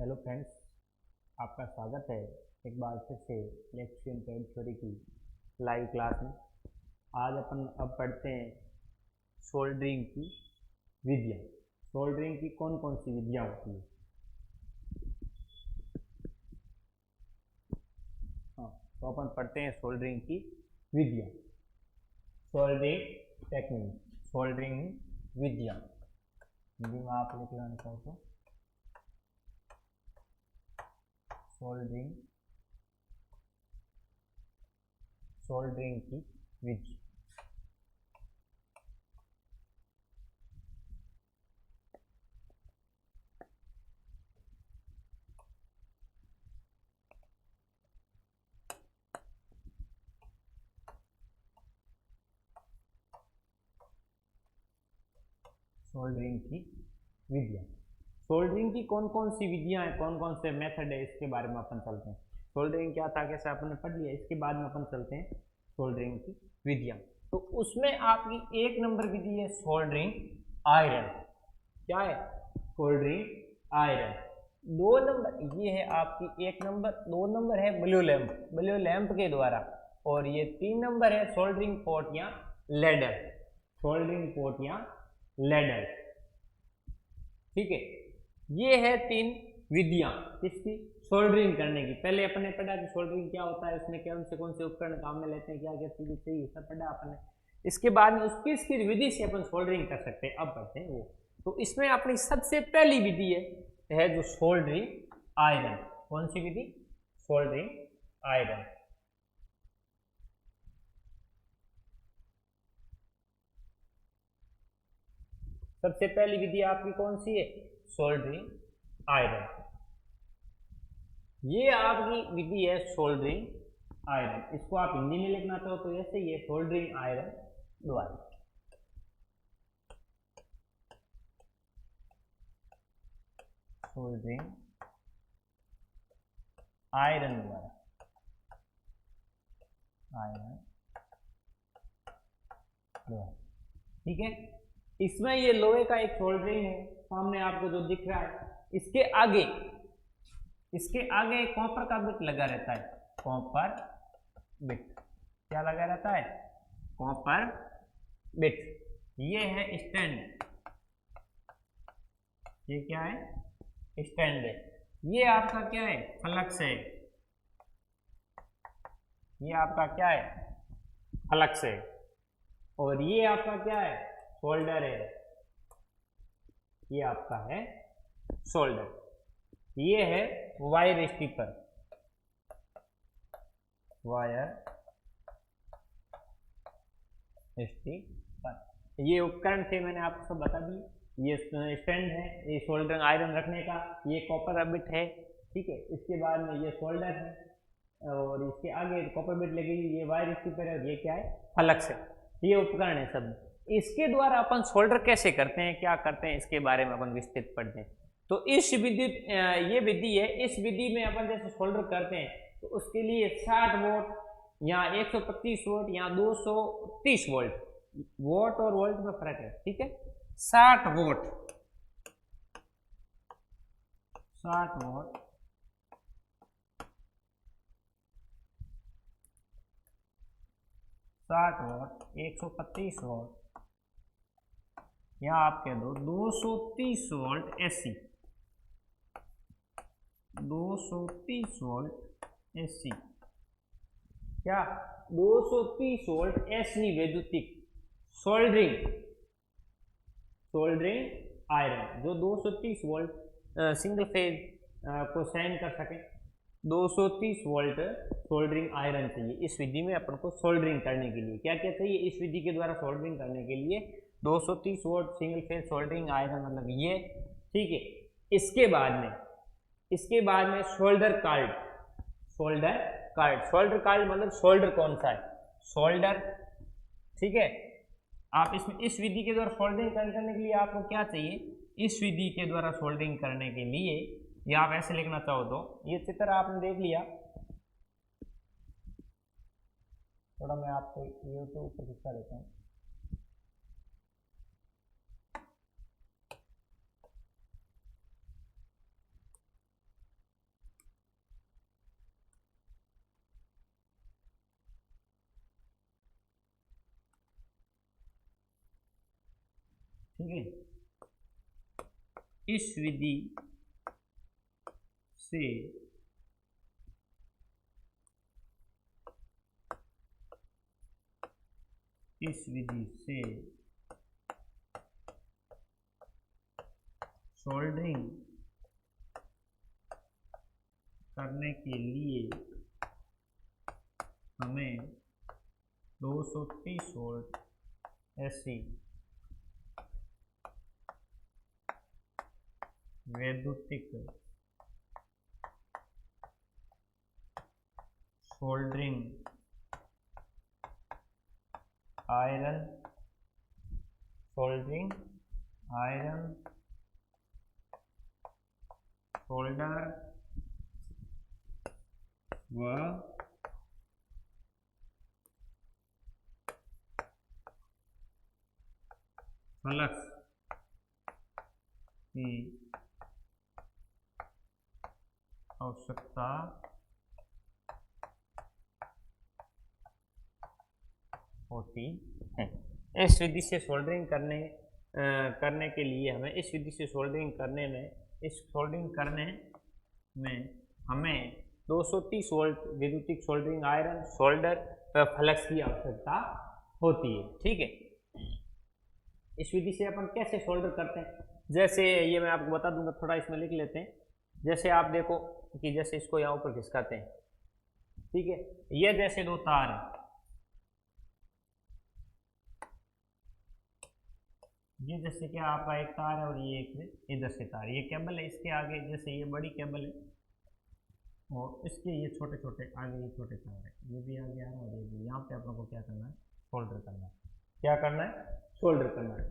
Hello friends, आपका स्वागत है एक बार फिर से इलेक्ट्रिशियन पेड थ्योरी की लाइव क्लास में। आज अपन अब पढ़ते हैं सोल्डरिंग की विधियाँ। सोल्डरिंग की कौन कौन सी विधियाँ होती है। हाँ, तो अपन पढ़ते हैं सोल्डरिंग की विधियाँ। सोल्डरिंग टेक्निक, सोल्डरिंग विधियाँ हिंदी में आप लिख लेना चाहो तो सोल्डरिंग की विधि। सोल्डरिंग की विधियाँ, सोल्डरिंग की कौन कौन सी विधियाँ हैं, कौन कौन से मेथड है, इसके बारे में अपन चलते हैं। सोल्डरिंग क्या था, कैसे अपन ने पढ़ लिया, इसके बाद में अपन चलते हैं सोल्डरिंग की विधियाँ। तो उसमें आपकी एक नंबर विधि है सोल्डरिंग आयरन। क्या है? Soldering iron. दो नंबर ये है आपकी एक नंबर, दो नंबर है ब्लू लैंप, ब्लू लैंप के द्वारा, और ये तीन नंबर है सोल्डरिंग पॉट या लेडर, सोल्डरिंग पॉट या लेडर। ठीक है, ये है तीन विधियां किसकी? सोल्डरिंग करने की। पहले अपन ने पढ़ा कि सोल्डरिंग क्या होता है, उसमें कौन से उपकरण काम में लेते हैं, क्या क्या चीजें चाहिए, सब पढ़ा अपन ने। इसके बाद में उसकी किस विधि से अपन सोल्डरिंग कर सकते हैं, अब पढ़ते हैं वो। तो इसमें अपनी सबसे पहली विधि है जो सोल्डरिंग आयरन। कौन सी विधि? Soldering iron. सबसे पहली विधि आपकी कौन सी है? Soldering iron. ये आपकी विधि है सोल्डरिंग आयरन। इसको आप हिंदी में लिखना चाहो तो ऐसे ही है, सोल्डरिंग आयरन द्वारा। सोल्डरिंग आयरन द्वारा, आयरन द्वारा। ठीक है, इसमें ये लोहे का एक सोल्डरिंग है, सामने आपको जो दिख रहा है। इसके आगे कॉपर का बिट लगा रहता है, कॉपर बिट। क्या लगा रहता है? Copper bit. ये है स्टैंड। ये क्या है? स्टैंड है। ये आपका क्या है? फ्लक्स है। ये आपका क्या है? फ्लक्स है। और ये आपका क्या है? शोल्डर है। ये आपका है शोल्डर। ये है वायर स्टीपर, वायर स्टीपर। ये उपकरण थे, मैंने आपको सब बता दिए। ये स्टैंड है, ये शोल्डर आयरन रखने का, ये कॉपर बिट है। ठीक है, इसके बाद में ये शोल्डर है, और इसके आगे कॉपर बिट लगेगी, ये वायर स्टीपर है, और ये क्या है? फ्लक्स है। ये उपकरण है सब। इसके द्वारा अपन सोल्डर कैसे करते हैं, क्या करते हैं, इसके बारे में अपन विस्तृत पढ़ते हैं। तो इस विधि, ये विधि है, इस विधि में अपन जैसे सोल्डर करते हैं तो उसके लिए 60 वोल्ट या 125 वोल्ट या 230 वोल्ट, वोल्ट और वोल्ट में फर्क है। ठीक है, 60 वोल्ट, 60 वोल्ट, 60 वोल्ट, 125 वोल्ट, या आप कह दो 230 वोल्ट एसी, 230 वोल्ट एसी। क्या? 230 वोल्ट एसी वैद्युतिक सोल्डरिंग, सोल्डरिंग आयरन, जो 230 वोल्ट सिंगल फेज को सहन कर सके। 230 वोल्ट सोल्डरिंग आयरन चाहिए इस विधि में अपन को सोल्डरिंग करने के लिए। क्या क्या चाहिए इस विधि के द्वारा सोल्डरिंग करने के लिए? 230 volt single phase soldering iron, मतलब ये। ठीक है, इसके बाद में solder card, solder card, solder card मतलब सोल्डर कौन सा है? सोल्डर। ठीक है, आप इसमें इस विधि के द्वारा सोल्डरिंग करने के लिए आपको क्या चाहिए? इस विधि के द्वारा सोल्डरिंग करने के लिए, या आप ऐसे लिखना चाहो तो, ये चित्र आपने देख लिया। थोड़ा मैं आपको यूट्यूब पर दिखा देता हूँ। ठीक है। इस विधि से सोल्डरिंग करने के लिए हमें 230 वोल्ट ऐसी वैद्युतिक सोल्डरिंग आयरन सोल्डर व फ्लक्स की आवश्यकता होती है। इस विधि से सोल्डरिंग करने के लिए हमें इस विधि से सोल्डरिंग करने में हमें 230 वोल्ट विद्युतिक सोल्डरिंग आयरन सोल्डर व फ्लक्स की आवश्यकता होती है। ठीक है, इस विधि से अपन कैसे सोल्डर करते हैं, जैसे ये मैं आपको बता दूंगा, थोड़ा इसमें लिख लेते हैं। जैसे आप देखो कि जैसे इसको यहाँ ऊपर खिसकाते हैं, ठीक है, ये जैसे दो तार है, ये जैसे कि आपका एक तार है और ये एक इधर से तार, ये केबल है, इसके आगे जैसे ये बड़ी केबल है और इसके ये छोटे छोटे आगे ये छोटे तार है, ये भी आगे आ रहा है और ये भी। यहाँ पे अपन को क्या करना है, सोल्डर करना है। क्या करना है, सोल्डर करना है।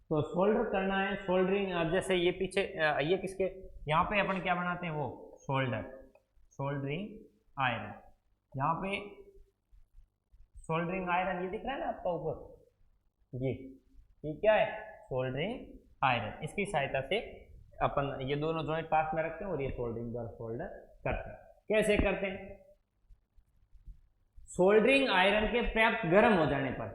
तो सोल्डर करना है, सोल्डरिंग। जैसे ये पीछे ये किसके, यहाँ पे अपन क्या बनाते हैं, वो सोल्डरिंग आयरन। यहाँ पे सोल्डरिंग आयरन ये दिख रहा है ना आपका ऊपर, ये क्या है, सोल्डरिंग आयरन। इसकी सहायता से अपन ये दोनों जॉइंट पास में रखते हैं और ये सोल्डरिंग द्वारा सोल्डर करते हैं। कैसे करते हैं, सोल्डरिंग आयरन के पर्याप्त गर्म हो जाने पर,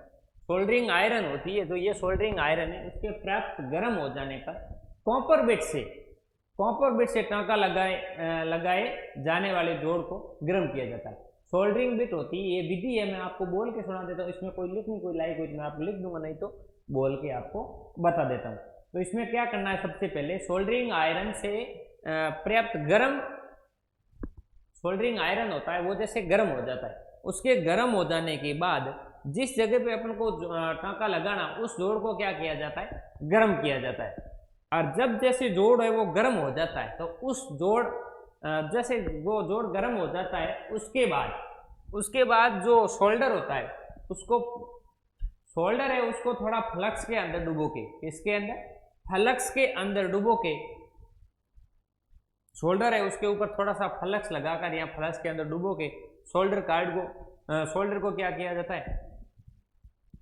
सोल्डरिंग आयरन होती है जो ये सोल्डरिंग आयरन है, उसके पर्याप्त गर्म हो जाने पर कॉपर बिट से टांका लगाए जाने वाले जोड़ को गर्म किया जाता है। सोल्डरिंग बिट होती है, ये विधि है, मैं आपको बोल के सुना देता हूँ। इसमें कोई लिखनी कोई लाइक हुई मैं आपको लिख दूंगा, नहीं तो बोल के आपको बता देता हूँ। तो इसमें क्या करना है, सबसे पहले सोल्डरिंग आयरन से पर्याप्त गर्म, सोल्डरिंग आयरन होता है वो जैसे गर्म हो जाता है, उसके गर्म हो जाने के बाद जिस जगह पे अपन को टांका लगाना, उस जोड़ को क्या किया जाता है, गर्म किया जाता है। और जब जैसे जोड़ है वो गर्म हो जाता है, तो उस जोड़ जैसे वो जोड़ गर्म हो जाता है, उसके बाद जो शोल्डर होता है, उसको शोल्डर है उसको थोड़ा फ्लक्स के अंदर डुबो के, इसके अंदर फ्लक्स के अंदर डुबो के, शोल्डर है उसके ऊपर थोड़ा सा फ्लक्स लगाकर या फ्लक्स के अंदर डुबो के शोल्डर को क्या किया जाता है,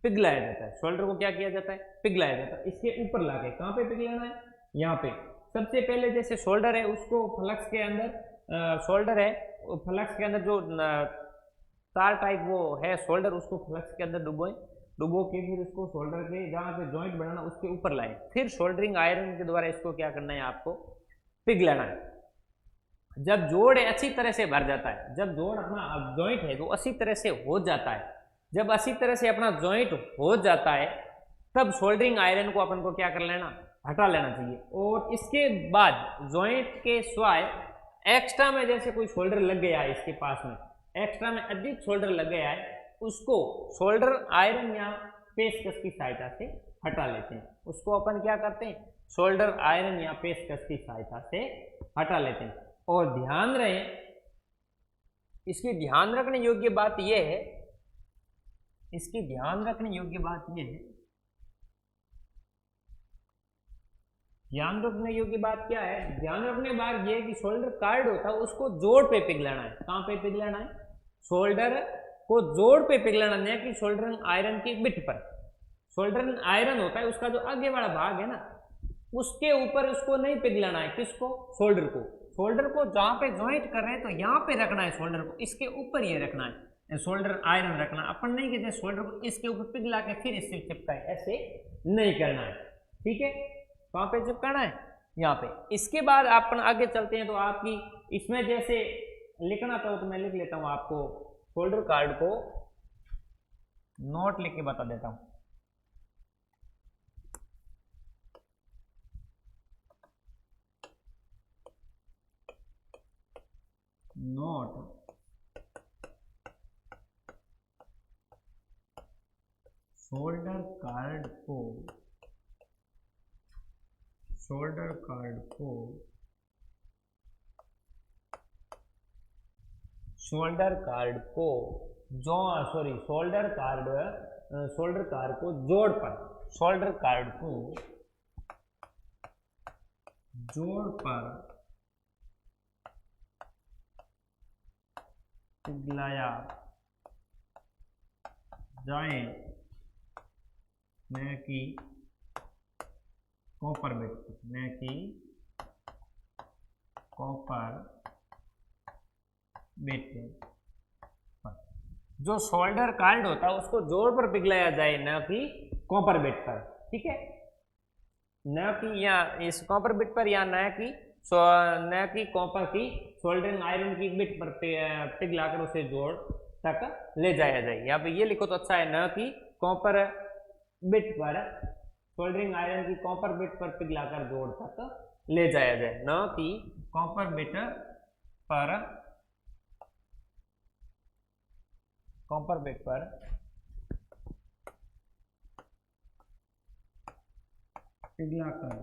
पिघलाया जाता है। शोल्डर को क्या किया जाता है, पिघलाया जाता है। इसके ऊपर लाके कहाँ पे पिघलाना है, यहाँ पे। सबसे पहले जैसे शोल्डर है उसको फ्लक्स के अंदर, शोल्डर है फ्लक्स के अंदर जो तार टाइप वो है शोल्डर, उसको फ्लक्स के अंदर डुबो के फिर उसको शोल्डर के जहाँ पे जॉइंट बनाना उसके ऊपर लाए, फिर सोल्डरिंग आयरन के द्वारा इसको क्या करना है, आपको पिघलाना है। जब जोड़ अच्छी तरह से भर जाता है, जब जोड़ अपना जॉइंट है वो अच्छी तरह से हो जाता है, जब अच्छी तरह से अपना जॉइंट हो जाता है, तब सोल्डरिंग आयरन को अपन को क्या कर लेना, हटा लेना चाहिए। और इसके बाद जॉइंट के स्वाय एक्स्ट्रा में जैसे कोई शोल्डर लग गया है, इसके पास में एक्स्ट्रा में अधिक शोल्डर लग गया है, उसको शोल्डर आयरन या पेचकस की सहायता से हटा लेते हैं। उसको अपन क्या करते हैं, शोल्डर आयरन या पेचकस की सहायता से हटा लेते हैं। और ध्यान रहे, इसकी ध्यान रखने योग्य बात यह है, इसकी ध्यान रखने योग्य बात यह है, ध्यान रखने योग्य बात क्या है, ध्यान रखने बात यह है कि शोल्डर कार्ड होता है उसको जोड़ पे पिघलाना है। कहाँ पे पिघलाना है, शोल्डर को जोड़ पे पिघलाना, नहीं कि शोल्डर आयरन की बिट पर। शोल्डर आयरन होता है उसका जो आगे वाला भाग है ना, उसके ऊपर उसको नहीं पिघलाना है। किसको, शोल्डर को। शोल्डर को जहाँ पे ज्वाइंट कर रहे हैं तो यहाँ पे रखना है शोल्डर को, इसके ऊपर ये रखना है, शोल्डर आयरन रखना। अपन नहीं कहते शोल्डर को इसके ऊपर पिघला के फिर इससे चिपकाए, ऐसे नहीं करना है। ठीक है, कहाँ पे चिपकाना है, यहाँ पे। इसके बाद अपन आगे चलते हैं, तो आपकी इसमें जैसे लिखना था तो मैं लिख लेता हूँ, आपको सोल्डर कार्ड को नोट लिख के बता देता हूँ। नोट शोल्डर कार्ड को शोल्डर कार्ड को जो शोल्डर कार्ड को जोड़ पर शोल्डर कार्ड को जोड़ पर पिघलाया जाए, न कि कॉपर बेट पर। जो शोल्डर कार्ड होता है उसको जोड़ पर पिघलाया जाए, न कि कॉपर बेट पर। ठीक है, न कि या इस कॉपर बिट पर, या न कि कॉपर की सोल्डरिंग आयरन की बिट पर पिघलाकर उसे जोड़ तक ले जाया जाए। यहाँ पे ये लिखो तो अच्छा है, न कि कॉपर बिट पर सोल्डरिंग आयरन की कॉपर बिट पर पिघलाकर जोड़ तक ले जाया जाए, न कि कॉपर बिट पर पिघलाकर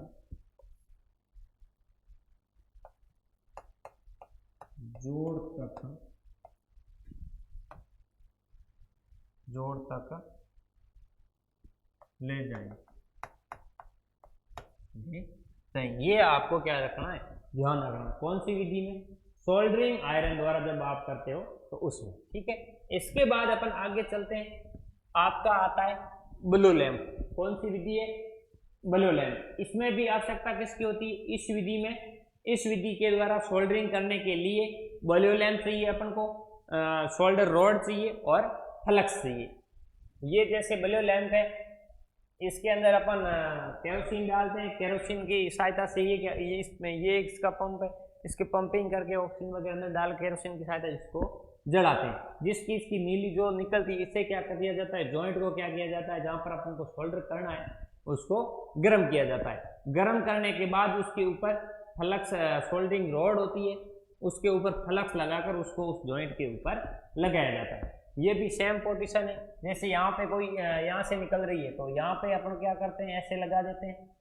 जोड़ तक ले जाए। ये आपको क्या रखना है, ध्यान रखना। कौन सी विधि में, सोल्डरिंग आयरन द्वारा जब आप करते हो तो उसमें। ठीक है, इसके बाद अपन आगे चलते हैं, आपका आता है ब्लू लैंप। कौन सी विधि है, ब्लू लैंप। इसमें भी आवश्यकता किसकी होती है, इस विधि में, इस विधि के द्वारा सोल्डरिंग करने के लिए ब्लू लैंप चाहिए अपन को, सोल्डर रॉड चाहिए और फ्लक्स चाहिए। ये जैसे ब्लू लैंप है, इसके अंदर अपन केरोसिन डालते हैं, केरोसिन की सहायता से ये इसमें ये इसका पंप है, इसके पंपिंग करके ऑक्सीजन वगैरह अंदर डाल केरोसिन की सहायता इसको जलाते हैं। जिसकी इसकी नीली जो निकलती है, इससे क्या कर दिया जाता है, जॉइंट को क्या किया जाता है, जहां पर अपन को सोल्डर करना है उसको गर्म किया जाता है। गर्म करने के बाद उसके ऊपर फ्लक्स सोल्डरिंग रॉड होती है, उसके ऊपर फ्लक्स लगाकर उसको उस जॉइंट के ऊपर लगाया जाता है। ये भी सेम पोजीशन है, जैसे यहाँ पे कोई यहाँ से निकल रही है तो यहाँ पे अपन क्या करते हैं, ऐसे लगा देते हैं।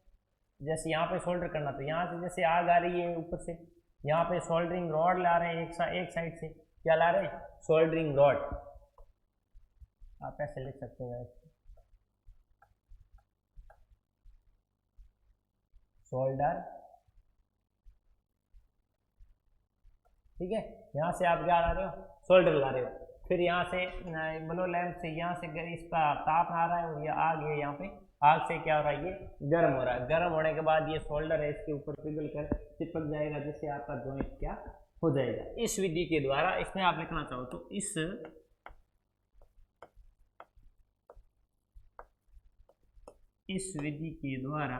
जैसे यहाँ पे सोल्डर करना, तो यहाँ से जैसे आग आ रही है ऊपर से, यहाँ पे सोल्डरिंग रॉड ला रहे हैं, एक साइड से क्या ला रहे हैं, सोल्डरिंग रॉड। आप ऐसे लिख सकते हो, सोल्डर। ठीक है, यहाँ से आप क्या ला रहे हो, सोल्डर ला रहे हो। फिर यहाँ से ब्लू लैंप से यहाँ से इसका ताप आ रहा है और ये आग है, यहाँ पे आग से क्या हो रहा है, ये गर्म हो रहा है। गर्म होने के बाद ये सोल्डर है, इसके ऊपर पिघल कर चिपक जाएगा, जिससे आपका जॉइंट क्या हो जाएगा। इस विधि के द्वारा, इसमें आप लिखना चाहो तो इस विधि के द्वारा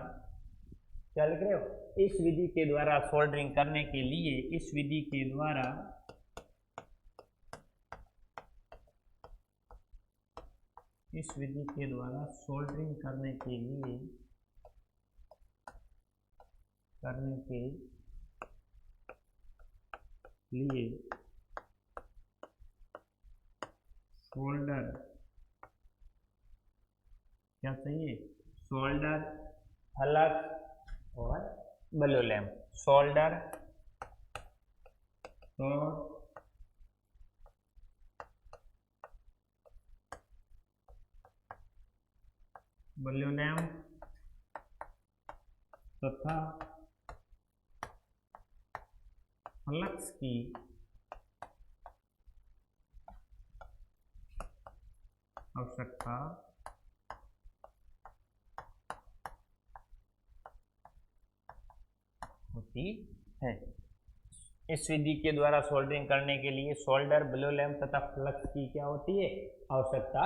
क्या लिख रहे हो, इस विधि के द्वारा सोल्डरिंग करने के लिए, इस विधि के द्वारा सोल्डरिंग करने के लिए सोल्डर क्या चाहिए, सोल्डर, फ्लक्स और ब्लू लैंप। सोल्डर और ब्लू लैंप तथा फ्लक्स की आवश्यकता होती है। इस विधि के द्वारा सोल्डरिंग करने के लिए सोल्डर, ब्लू लैंप तथा फ्लक्स की क्या होती है, आवश्यकता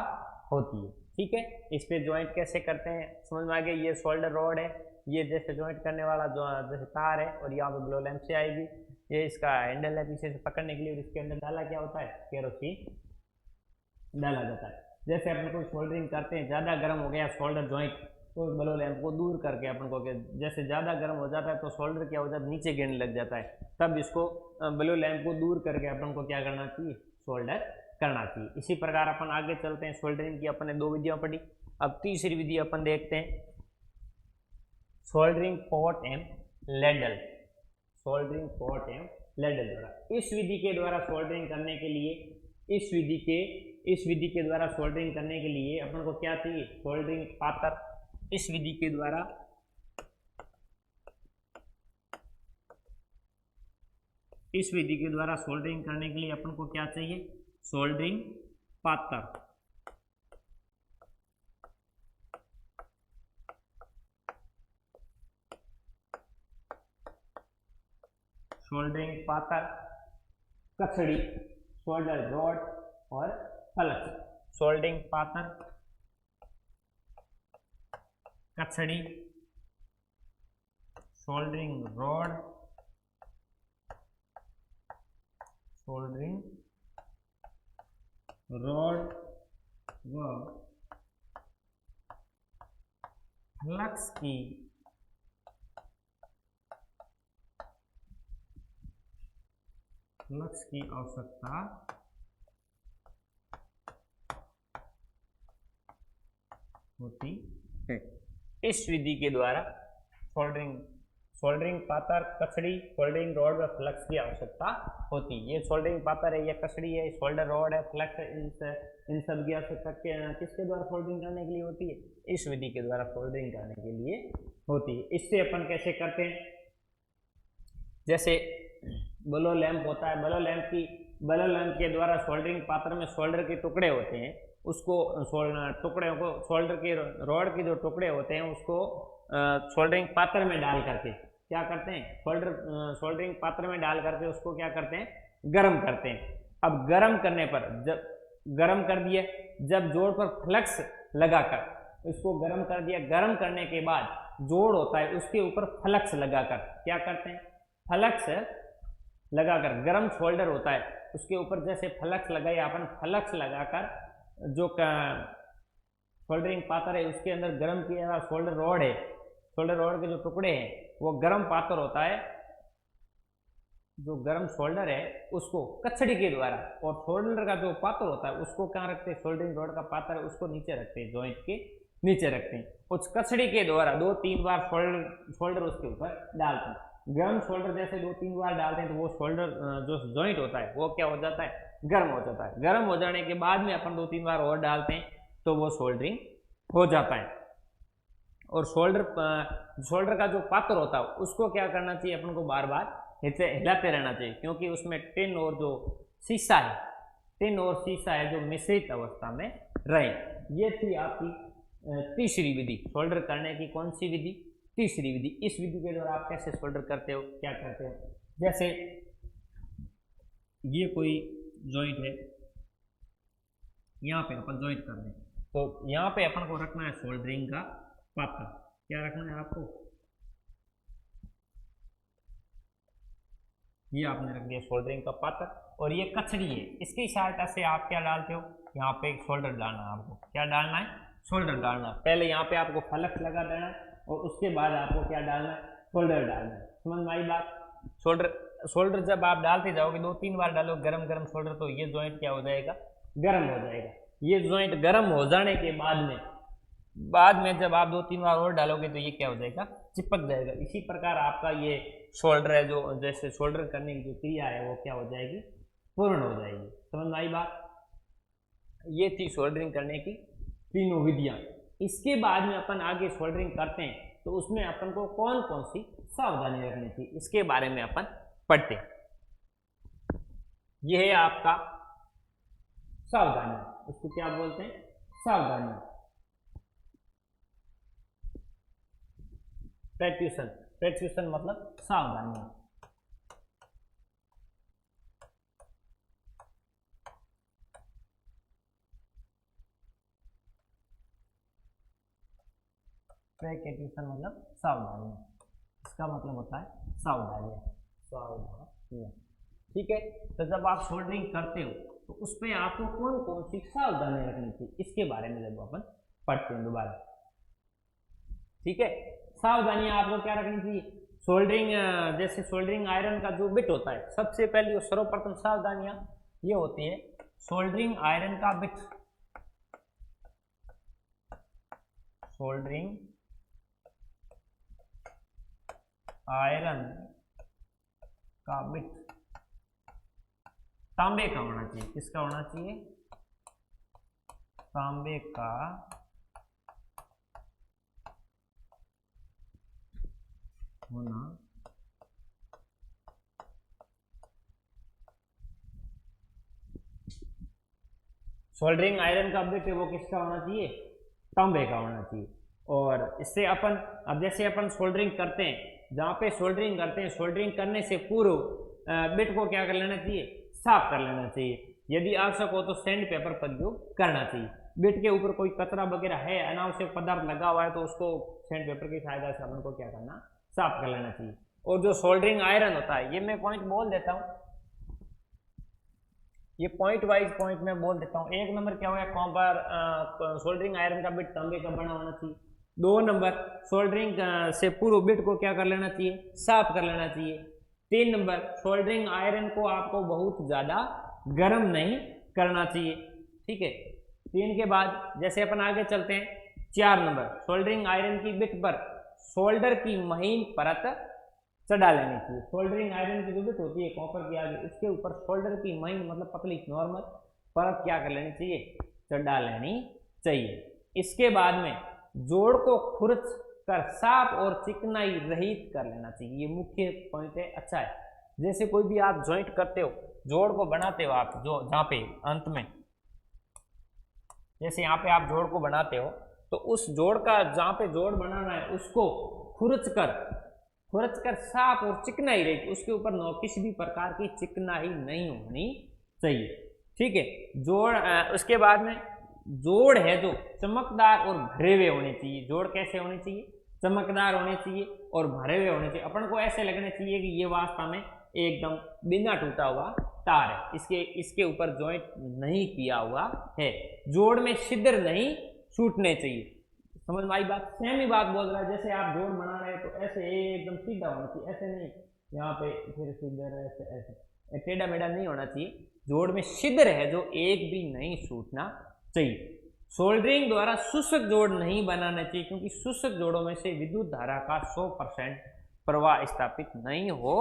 होती है। ठीक है। इस पे ज्वाइंट कैसे करते हैं समझ में आ गया। ये शोल्डर रॉड है, ये जैसे ज्वाइंट करने वाला जो जैसे तार है, और यहाँ पे ब्लो लैंप से आएगी, ये इसका हैंडल है पीछे से पकड़ने के लिए, और इसके अंदर डाला क्या होता है, केरोसिन डाला जाता है। जैसे अपन को सोल्डरिंग करते हैं, ज़्यादा गर्म हो गया शोल्डर ज्वाइंट, तो ब्लो लैंप को दूर करके अपन को जैसे ज़्यादा गर्म हो जाता है तो शोल्डर क्या हो जाता है, नीचे गिरने लग जाता है, तब इसको ब्लो लैंप को दूर करके अपन को क्या करना चाहिए, सोल्डर करना चाहिए। इसी प्रकार अपन आगे चलते हैं। सोल्डरिंग की अपन ने 2 विधियां पढ़ी, अब तीसरी विधि अपन देखते हैं, soldering pot and ladle. Soldering pot and ladle द्वारा, इस विधि के द्वारा सोल्डरिंग करने के लिए, इस विधि के द्वारा सोल्डरिंग करने के लिए अपन को क्या चाहिए, सोल्डरिंग पातर। इस विधि के द्वारा सोल्डरिंग करने के लिए अपन को क्या चाहिए, सोल्डरिंग पातर। सोल्डरिंग पातर, कचड़ी, सोल्डर रॉड और फ्लक्स। सोल्डरिंग पातर, कचड़ी, सोल्डरिंग रॉड, सोल्डरिंग रॉड व फ्लक्स की आवश्यकता होती है। इस विधि के द्वारा सोल्डरिंग पातर, कचड़ी, सोल्डरिंग रॉड व फ्लक्स की आवश्यकता होती है। ये सोल्डरिंग पातर है, ये कचड़ी है, सोल्डर रॉड है, फ्लक्स है, इन सब की आवश्यकता किसके द्वारा सोल्डरिंग करने के लिए होती है, इस विधि के द्वारा सोल्डरिंग करने के लिए होती है। इससे अपन कैसे करते हैं, जैसे ब्लो लैंप होता है, ब्लो लैंप के द्वारा सोल्डरिंग पात्र में सोल्डर के टुकड़े होते हैं, उसको टुकड़ों को सोल्डर के रॉड के जो टुकड़े होते हैं उसको सोल्डरिंग पात्र में डाल करके क्या करते हैं, सोल्डरिंग पात्र में डाल करके उसको क्या करते हैं, गर्म करते हैं। अब गर्म करने पर, जब गर्म कर दिया, जब जोड़ पर फ्लक्स लगाकर इसको गर्म कर दिया, गर्म करने के बाद जोड़ होता है उसके ऊपर फ्लक्स लगाकर क्या करते हैं, फ्लक्स लगाकर, गर्म शोल्डर होता है उसके ऊपर जैसे फ्लक्स लगाए अपन, फ्लक्स लगाकर जो सोल्डरिंग पात्र है उसके अंदर गर्म किया हुआ सोल्डर रॉड है, सोल्डर रॉड के जो टुकड़े हैं वो गर्म पात्र होता है, जो गर्म शोल्डर है उसको कचड़ी के द्वारा, और शोल्डर का जो पात्र होता है उसको कहाँ रखते हैं, सोल्डरिंग रॉड का पात्र है उसको नीचे रखते हैं, जॉइंट के नीचे रखते हैं। उस कचड़ी के द्वारा 2-3 बार शोल्डर उसके ऊपर डालते हैं। गर्म शोल्डर जैसे 2-3 बार डालते हैं तो वो शोल्डर जो जॉइंट होता है वो क्या हो जाता है, गर्म हो जाता है। गर्म हो जाने के बाद में अपन 2-3 बार और डालते हैं तो वो सोल्डरिंग हो जाता है। और शोल्डर का जो पात्र होता है उसको क्या करना चाहिए, अपन को बार बार हिलाते रहना चाहिए, क्योंकि उसमें टिन और जो शीशा है जो मिश्रित अवस्था में रहे। ये थी आपकी तीसरी विधि, सोल्डर करने की कौन सी विधि, तीसरी विधि। इस विधि के द्वारा आप कैसे सोल्डर करते हो, क्या करते हो, जैसे ये कोई जॉइंट है, यहाँ पे अपन जॉइंट कर रहे हैं, तो यहाँ पे अपन को रखना है सोल्डरिंग का पात्र। क्या रखना है आपको, ये आपने रख दिया सोल्डरिंग का पात्र, और ये कचड़ी है, इसकी सहायता से आप क्या डालते हो, यहाँ पे एक शोल्डर डालना है आपको, क्या डालना है, शोल्डर डालना है। पहले यहाँ पे आपको फ्लक्स लगा देना है और उसके बाद आपको क्या डालना है, शोल्डर डालना है। समझ में आई बात। शोल्डर जब आप डालते जाओगे 2-3 बार डालो गरम शोल्डर, तो ये जॉइंट क्या हो जाएगा, गर्म हो जाएगा। ये जॉइंट गर्म हो जाने के बाद में जब आप 2-3 बार और डालोगे तो ये क्या हो जाएगा, चिपक जाएगा। इसी प्रकार आपका ये शोल्डर है, जो जैसे शोल्डर करने की जो क्रिया है वो क्या हो जाएगी, पूर्ण हो जाएगी। समझ में आई बात। ये थी सोल्डरिंग करने की तीनों विधियां। इसके बाद में अपन आगे सोल्डरिंग करते हैं तो उसमें अपन को कौन कौन सी सावधानी रखनी थी, इसके बारे में अपन पढ़ते हैं। यह है आपका सावधानी, उसको क्या बोलते हैं, सावधानी, प्रेक्यूशन मतलब सावधानी। प्रेकेट्यूशन मतलब सावधानियां, इसका मतलब होता है सावधानियां, सावधानियां। ठीक है, तो जब आप सोल्डरिंग करते हो तो उसमें आपको कौन कौन सी सावधानियां रखनी चाहिए, इसके बारे में जब अपन पढ़ते हैं दोबारा। ठीक है, सावधानियां आपको क्या रखनी चाहिए, सोल्डरिंग, जैसे सोल्डरिंग आयरन का जो बिट होता है, सबसे पहले सर्वप्रथम सावधानियां ये होती है, सोल्डरिंग आयरन का बिट, सोल्डरिंग आयरन का बिट तांबे का होना चाहिए, किसका होना चाहिए, तांबे का होना सोल्डरिंग आयरन का बिट है वो किसका होना चाहिए, तांबे का होना चाहिए। और इससे अपन, अब जैसे अपन सोल्डरिंग करते हैं, जहाँ पे सोल्डरिंग करते हैं, सोल्डरिंग करने से पूर्व बिट को क्या कर लेना चाहिए, साफ कर लेना चाहिए। यदि आवश्यक हो तो सैंड पेपर का उपयोग करना चाहिए। बिट के ऊपर कोई कचरा वगैरह है, अनावश्यक पदार्थ लगा हुआ है, तो उसको सैंड पेपर की सहायता से अपन को क्या करना, साफ कर लेना चाहिए। और जो सोल्डरिंग आयरन होता है, ये मैं पॉइंट बोल देता हूँ, ये पॉइंट वाइज पॉइंट में बोल देता हूँ। एक नंबर क्या होगा, कॉपर सोल्डरिंग आयरन का बिट तांबे का बना होना चाहिए। 2 नंबर, सोल्डरिंग से पूर्व बिट को क्या कर लेना चाहिए, साफ कर लेना चाहिए। 3 नंबर, सोल्डरिंग आयरन को आपको बहुत ज्यादा गर्म नहीं करना चाहिए। ठीक है, 3 के बाद जैसे अपन आगे चलते हैं, 4 नंबर, सोल्डरिंग आयरन की बिट पर सोल्डर की महीन परत चढ़ा लेनी चाहिए। सोल्डरिंग आयरन की जो बिट होती है कॉपर की आगे, उसके ऊपर सोल्डर की महीन मतलब पतली नॉर्मल परत क्या कर लेनी चाहिए, चढ़ा लेनी चाहिए। इसके बाद में जोड़ को खुरच कर साफ और चिकनाई रहित कर लेना चाहिए। ये मुख्य पॉइंट है, अच्छा है। जैसे कोई भी आप ज्वाइंट करते हो, जोड़ को बनाते हो आप, जो जहाँ पे अंत में, जैसे यहाँ पे आप जोड़ को बनाते हो, तो उस जोड़ का जहाँ पे जोड़ बनाना है उसको खुरच कर साफ और चिकनाई रही, उसके ऊपर किसी भी प्रकार की चिकनाई नहीं होनी चाहिए। ठीक है, जोड़ उसके बाद में जोड़ है जो चमकदार और भरे हुए होने चाहिए। जोड़ कैसे होने चाहिए, चमकदार होने चाहिए और भरे हुए होने चाहिए। अपन को ऐसे लगने चाहिए कि ये वास्तव में एकदम बिना टूटा हुआ तार है, इसके ऊपर जॉइंट नहीं किया हुआ है। जोड़ में छिद्र नहीं छूटने चाहिए। समझ में आई बात, सेम ही बात बोल रहा है। जैसे आप जोड़ बना रहे हैं तो ऐसे एकदम सीधा होना चाहिए, ऐसे नहीं यहाँ पे फिर छिद्र, ऐसे ऐसे टेढ़ा मेढ़ा नहीं होना चाहिए। जोड़ में छिद्र है जो एक भी नहीं छूटना चाहिए। सोल्डरिंग द्वारा शुष्क जोड़ नहीं बनाना चाहिए, क्योंकि शुष्क जोड़ों में से विद्युत धारा का 100% प्रवाह स्थापित नहीं हो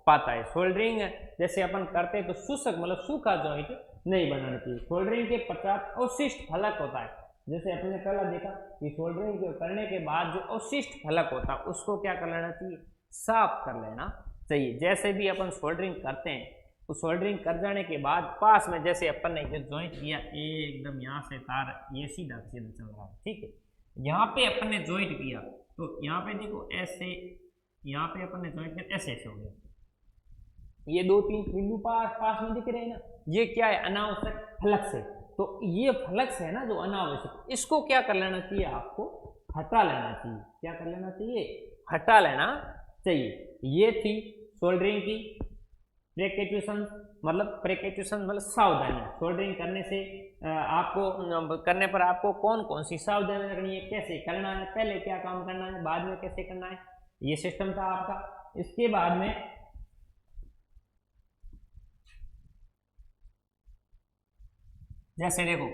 पाता है। सोल्डरिंग जैसे अपन करते हैं तो शुष्क मतलब सूखा जॉइंट नहीं बनाना चाहिए। सोल्डरिंग के पश्चात अवशिष्ट फलक होता है, जैसे अपने पहला देखा कि सोल्डरिंग करने के बाद जो अवशिष्ट फलक होता है उसको क्या कर लेना चाहिए, साफ कर लेना चाहिए। जैसे भी अपन सोल्डरिंग करते हैं तो सोल्डरिंग कर जाने के बाद पास में जैसे अपन ने जो ज्वाइंट किया, एकदम यहाँ से तार ये सीधा सीधा चल रहा है। ठीक है, यहाँ पे अपन ने ज्वाइंट किया तो यहाँ पे देखो ऐसे, यहाँ पे अपन ने ज्वाइंट किया ऐसे ऐसे हो गया। ये 2-3 बिंदु पास में दिख रहे हैं ना, ये क्या है, अनावश्यक फ्लक्स है। तो ये फ्लक्स है ना जो अनावश्यक, इसको क्या कर लेना चाहिए, आपको हटा लेना चाहिए। क्या कर लेना चाहिए, हटा लेना चाहिए। ये थी सोल्डरिंग की प्रेकेट्यूशन मतलब सावधानी। सोल्डरिंग करने से आपको करने पर आपको कौन कौन सी सावधानी रखनी है, कैसे करना है, पहले क्या काम करना है, बाद में कैसे करना है, ये सिस्टम था आपका। इसके बाद में जैसे देखो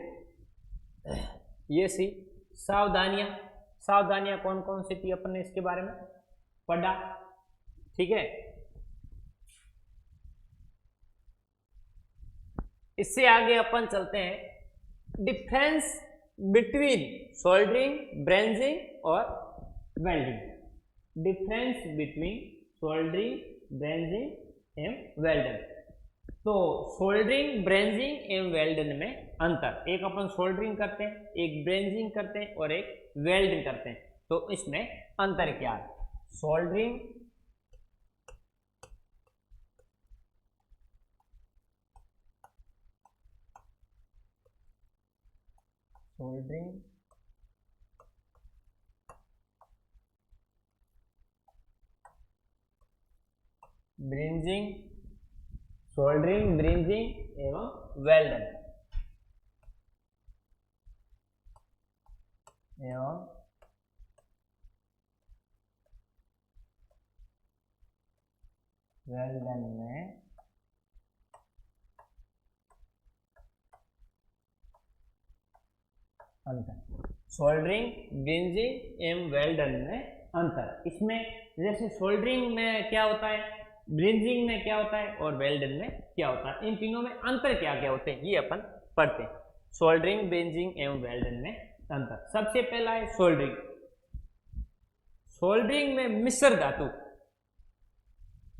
ये सी सावधानियां कौन कौन सी थी, अपन ने इसके बारे में पढ़ा। ठीक है, इससे आगे अपन चलते हैं डिफरेंस बिटवीन सोल्डरिंग, ब्रेंजिंग और वेल्डिंग। डिफरेंस बिटवीन सोल्डरिंग, ब्रेंजिंग एवं वेल्डिंग। तो सोल्डरिंग, ब्रेंजिंग एवं वेल्डिंग में अंतर, एक अपन सोल्डरिंग करते हैं, एक ब्रेंजिंग करते हैं और एक वेल्डिंग करते हैं। तो इसमें अंतर क्या है, सोल्डरिंग ब्रिंजिंग, सोल्डरिंग, ब्रिंजिंग एवं वेल्डन एवं वेल्डन में अंतर। सोल्डरिंग, ब्रिंजिंग एवं वेल्डन में अंतर। इसमें जैसे सोल्डरिंग में क्या होता है, ब्रिंजिंग में क्या होता है और वेल्डन में क्या होता है, इन तीनों में अंतर क्या क्या होते हैं ये अपन पढ़ते हैं। सोल्डरिंग, ब्रिंजिंग एवं वेल्डन में अंतर। सबसे पहला है सोल्डरिंग। सोल्डरिंग में मिश्र धातु,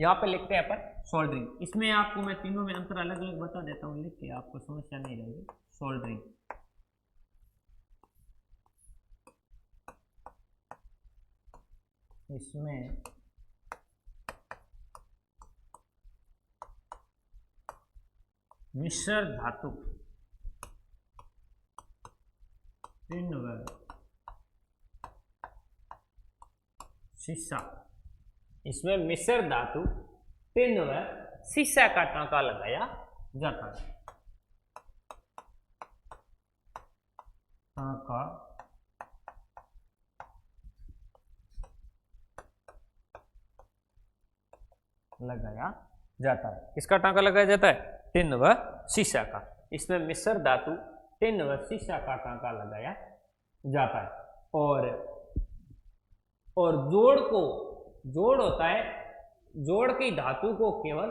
यहां पे लिखते हैं अपन सोल्डरिंग। इसमें आपको मैं तीनों में अंतर अलग अलग बता देता हूं, लिख के आपको समस्या नहीं रहेगी। सोल्डरिंग, इसमें मिश्र धातु टिन व शीशा, इसमें मिश्र धातु टिन व शीशा का टांका लगाया जाता है। टांका लगाया जाता है। किसका टांका लगाया जाता है? टिन व शीशा का। इसमें मिश्र धातु टिन व शीशा का टांका लगाया जाता है। और जोड़ होता है, जोड़ की धातु को केवल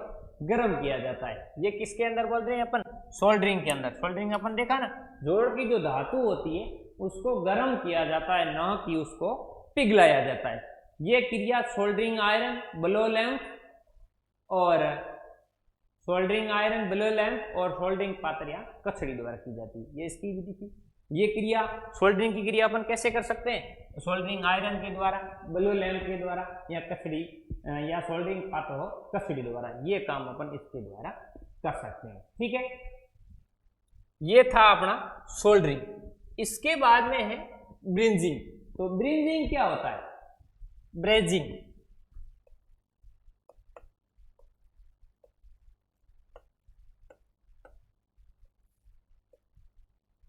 गर्म किया जाता है। ये किसके अंदर बोल रहे हैं अपन? सोल्डरिंग के अंदर। सोल्डरिंग अपन देखा ना, जोड़ की जो धातु होती है उसको गर्म किया जाता है, ना कि उसको पिघलाया जाता है। ये क्रिया सोल्डरिंग आयरन, ब्लो लैंप और सोल्डरिंग पात्र या कचड़ी द्वारा की जाती है। ये इसकी विधि थी। ये क्रिया, सोल्डरिंग की क्रिया अपन कैसे कर सकते हैं? सोल्डरिंग आयरन के द्वारा, ब्लो लैंप के द्वारा या कचड़ी या सोल्डरिंग पात्र हो कचड़ी द्वारा, ये काम अपन इसके द्वारा कर सकते हैं। ठीक है, ये था अपना सोल्डरिंग। इसके बाद में है ब्रिंजिंग। तो ब्रिंजिंग क्या होता है? ब्रेजिंग,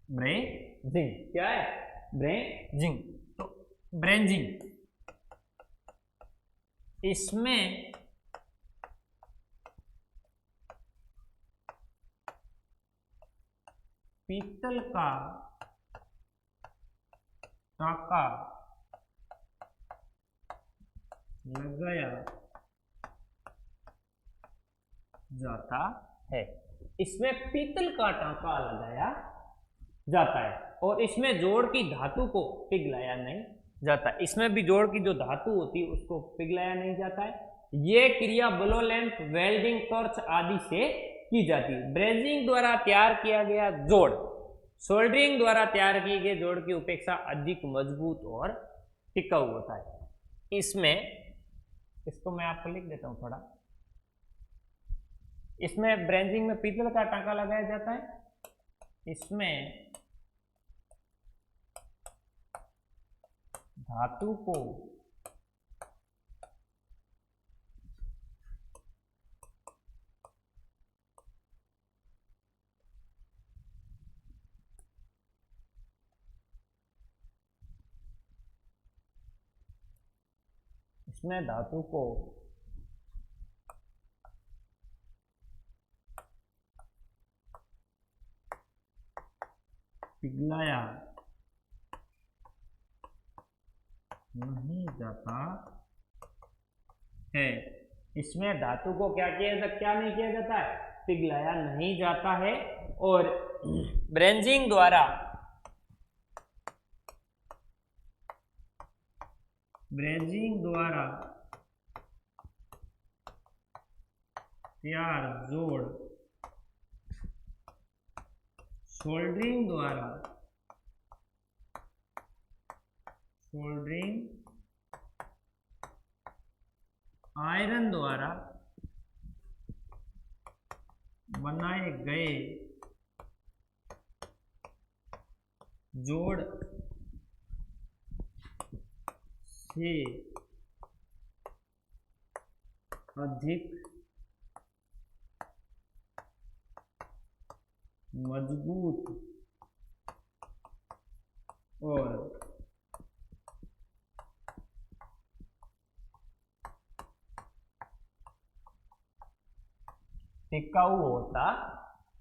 ब्रेजिंग क्या है? ब्रेजिंग। तो ब्रेजिंग, इसमें पीतल का टांका लगाया जाता है। इसमें पीतल का टांका लगाया जाता है और इसमें जोड़ की धातु को पिघलाया नहीं जाता। इसमें भी जोड़ की जो धातु होती है उसको पिघलाया नहीं जाता है। ये क्रिया ब्लो लैंप, वेल्डिंग, टॉर्च आदि से की जाती है। ब्रेजिंग द्वारा तैयार किया गया जोड़ सोल्डरिंग द्वारा तैयार किए गए जोड़ की अपेक्षा अधिक मजबूत और टिकाऊ होता है। इसको मैं आपको लिख देता हूं थोड़ा। इसमें ब्रेजिंग में पीतल का टांका लगाया जाता है। इसमें धातु को पिघलाया नहीं जाता है। इसमें धातु को क्या नहीं किया जाता है? पिघलाया नहीं जाता है। और ब्रेजिंग द्वारा तैयार जोड़ सोल्डरिंग आयरन द्वारा बनाए गए जोड़ से अधिक मजबूत और टिकाऊ होता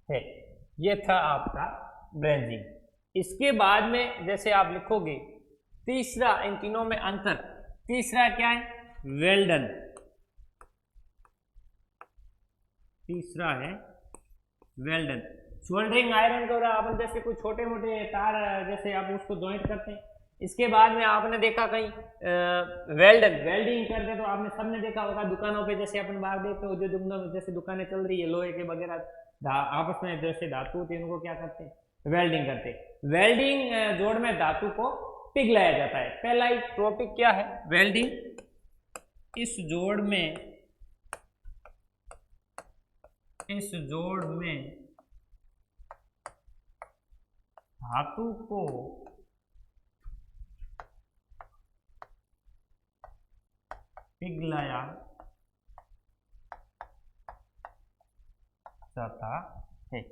है। ये था आपका ब्रेंजिंग। इसके बाद में जैसे आप लिखोगे तीसरा, इन तीनों में अंतर, तीसरा क्या है? वेल्डन। तीसरा है वेल्डन। सोल्डरिंग आयरन को अपन जैसे कोई छोटे मोटे तार जैसे आप उसको जॉइंट करते हैं, इसके बाद में आपने देखा कहीं वेल्डिंग करते तो आपने सबने देखा होगा दुकानों पे, जैसे अपन बाहर देखते हो जो जैसे दुकानें चल रही है लोहे के वगैरह आपस में जैसे धातु होती है उनको क्या करते हैं? वेल्डिंग करते। वेल्डिंग जोड़ में धातु को पिघलाया जाता है। पहला ही टॉपिक क्या है? वेल्डिंग। इस जोड़ में धातु को पिघलाया जाता है।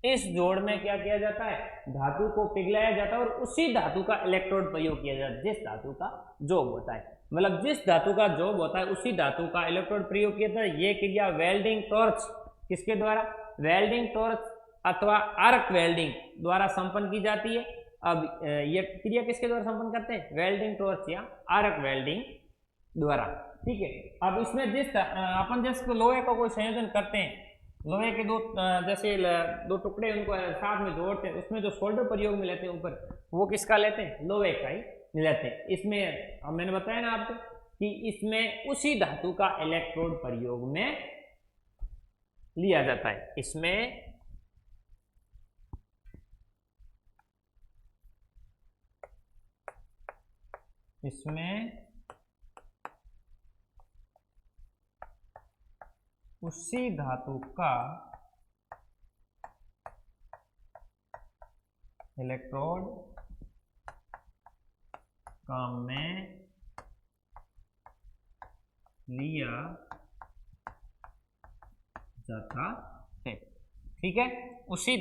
इस जोड़ में क्या किया जाता है? धातु को पिघलाया जाता है और उसी धातु का इलेक्ट्रोड प्रयोग किया जाता है। जिस धातु का जॉब होता है, मतलब जिस धातु का जॉब होता है उसी धातु का इलेक्ट्रोड प्रयोग किया जाता है। ये क्रिया वेल्डिंग टॉर्च किसके द्वारा? वेल्डिंग टॉर्च अथवा आर्क वेल्डिंग द्वारा संपन्न की जाती है। अब ये क्रिया किसके द्वारा संपन्न करते हैं? वेल्डिंग टॉर्च या आर्क वेल्डिंग द्वारा। ठीक है। अब इसमें अपन जैसे लोहे का कोई संयोजन करते हैं, लोहे के जैसे दो टुकड़े उनको साथ में जोड़ते हैं, उसमें जो सोल्डर प्रयोग में लेते हैं ऊपर, वो किसका लेते हैं? लोहे का ही लेते हैं। इसमें अब मैंने बताया ना आपको कि इसमें उसी धातु का इलेक्ट्रोड प्रयोग में लिया जाता है। इसमें उसी धातु का इलेक्ट्रोड काम में लिया जाता है। ठीक है। उसी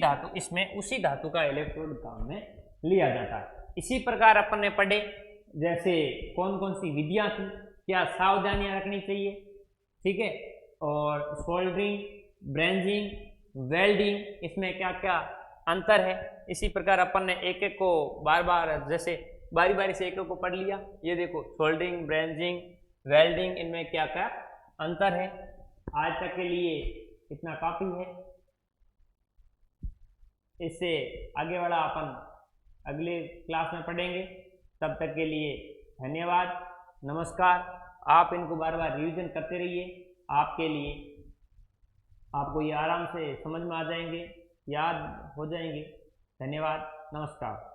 धातु का इलेक्ट्रोड काम में लिया जाता है। इसी प्रकार अपन ने पढ़े जैसे कौन कौन सी विधियां थी, क्या सावधानियां रखनी चाहिए। ठीक है। और सोल्डरिंग, ब्रेंजिंग, वेल्डिंग, इसमें क्या क्या अंतर है। इसी प्रकार अपन ने एक एक को बार बार जैसे बारी बारी से एक एक को पढ़ लिया। ये देखो सोल्डरिंग, ब्रेंजिंग, वेल्डिंग, इनमें क्या क्या अंतर है। आज तक के लिए इतना काफी है। इससे आगे वाला अपन अगले क्लास में पढ़ेंगे। तब तक के लिए धन्यवाद, नमस्कार। आप इनको बार बार रिवीजन करते रहिए। आपके लिए आपको ये आराम से समझ में आ जाएंगे, याद हो जाएंगे। धन्यवाद, नमस्कार।